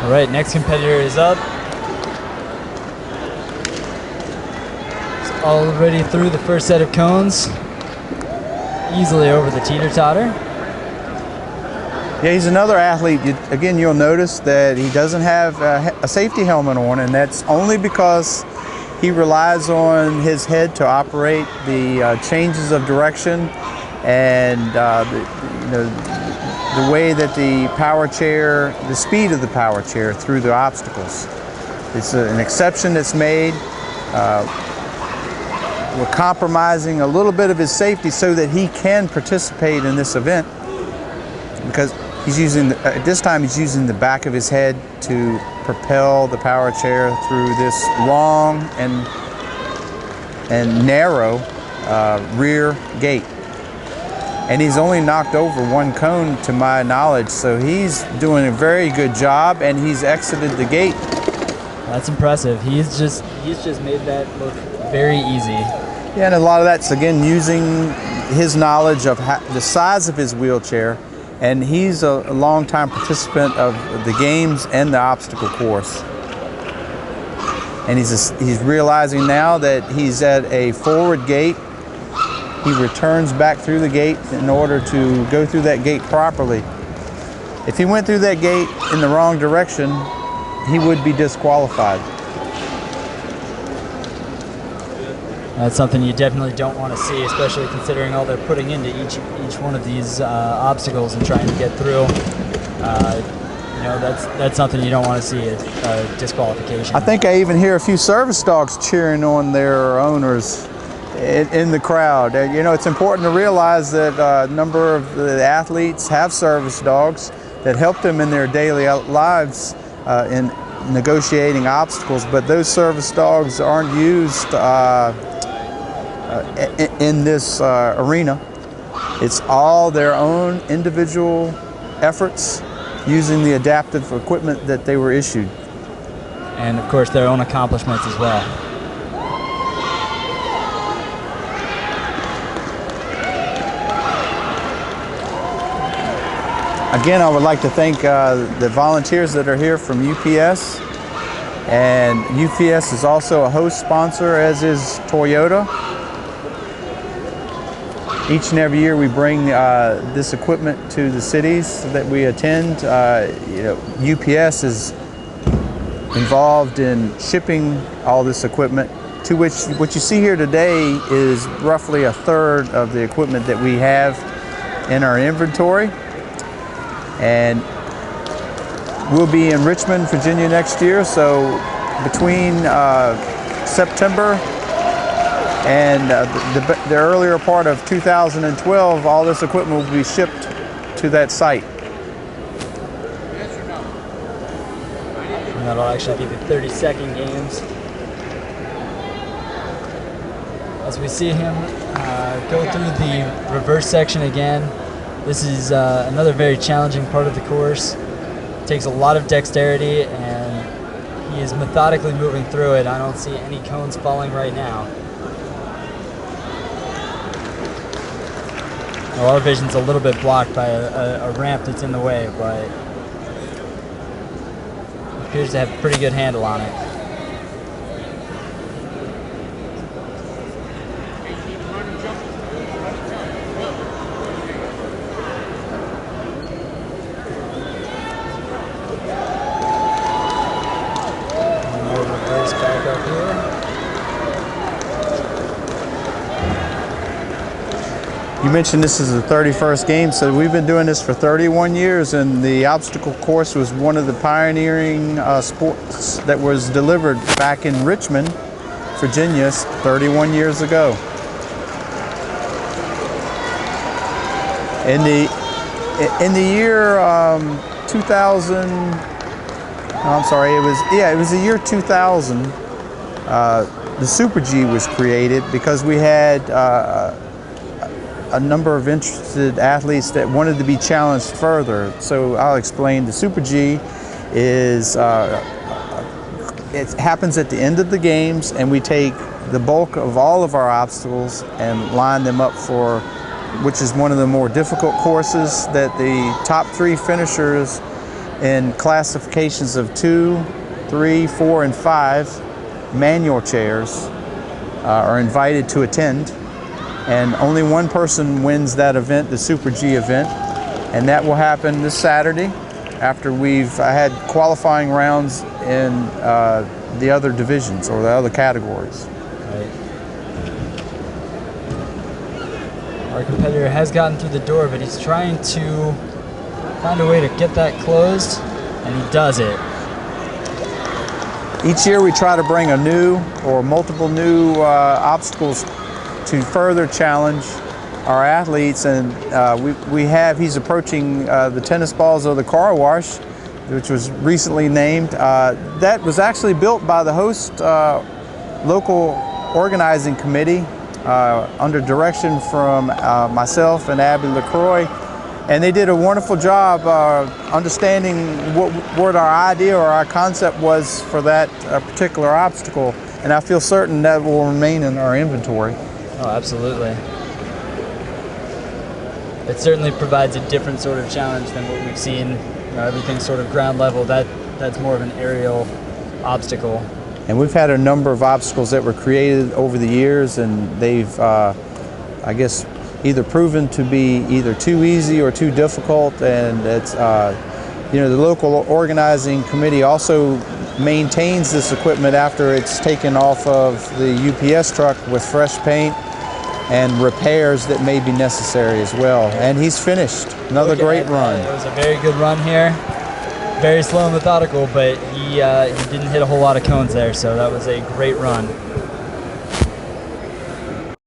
All right, next competitor is up. He's already through the first set of cones. Easily over the teeter-totter. Yeah, he's another athlete. Again, you'll notice that he doesn't have a safety helmet on, and that's only because he relies on his head to operate the changes of direction and the way that the power chair, the speed of the power chair through the obstacles. It's an exception that's made. We're compromising a little bit of his safety so that he can participate in this event, because he's using, at this time, he's using the back of his head to propel the power chair through this long and narrow rear gate. And he's only knocked over one cone to my knowledge, so he's doing a very good job, and he's exited the gate. That's impressive. He's just made that look very easy. Yeah, and a lot of that's, again, using his knowledge of the size of his wheelchair, and he's a long-time participant of the games and the obstacle course. And he's realizing now that he's at a forward gate. He returns back through the gate in order to go through that gate properly. If he went through that gate in the wrong direction, he would be disqualified. That's something you definitely don't want to see, especially considering all they're putting into each one of these obstacles and trying to get through. That's something you don't want to see, a disqualification. I think I even hear a few service dogs cheering on their owners in the crowd. It's important to realize that a number of the athletes have service dogs that help them in their daily lives in negotiating obstacles, but those service dogs aren't used in this arena. It's all their own individual efforts using the adaptive equipment that they were issued. And of course their own accomplishments as well. Again, I would like to thank the volunteers that are here from UPS. And UPS is also a host sponsor, as is Toyota. Each and every year we bring this equipment to the cities that we attend. UPS is involved in shipping all this equipment, to which what you see here today is roughly a third of the equipment that we have in our inventory. And we'll be in Richmond, Virginia next year, so between September and the earlier part of 2012, all this equipment will be shipped to that site. And that'll actually be the 30-second games. As we see him go through the reverse section again, this is another very challenging part of the course. It takes a lot of dexterity, and he is methodically moving through it. I don't see any cones falling right now. Well, our vision's a little bit blocked by a ramp that's in the way, but it appears to have a pretty good handle on it. You mentioned this is the 31st game, so we've been doing this for 31 years, and the obstacle course was one of the pioneering sports that was delivered back in Richmond, Virginia, 31 years ago. In the year 2000, I'm sorry, it was the year 2000. The Super G was created because we had a number of interested athletes that wanted to be challenged further. So I'll explain. The Super G is, it happens at the end of the games, and we take the bulk of all of our obstacles and line them up for, which is one of the more difficult courses that the top 3 finishers in classifications of 2, 3, 4, and 5 manual chairs are invited to attend, and only one person wins that event, the Super G event, and that will happen this Saturday after we've had qualifying rounds in the other divisions or the other categories. Right. Our competitor has gotten through the door, but he's trying to find a way to get that closed, and he does it. Each year we try to bring a new or multiple new obstacles to further challenge our athletes, and he's approaching the tennis balls of the car wash, which was recently named. That was actually built by the host local organizing committee under direction from myself and Abby LaCroix. And they did a wonderful job understanding what our idea or our concept was for that particular obstacle. And I feel certain that will remain in our inventory. Oh, absolutely. It certainly provides a different sort of challenge than what we've seen. Everything's sort of ground level. That's more of an aerial obstacle. And we've had a number of obstacles that were created over the years, and they've, I guess, either proven to be either too easy or too difficult. And it's, the local organizing committee also maintains this equipment after it's taken off of the UPS truck with fresh paint and repairs that may be necessary as well. And he's finished. Another great run. It was a very good run here. Very slow and methodical, but he didn't hit a whole lot of cones there, so that was a great run.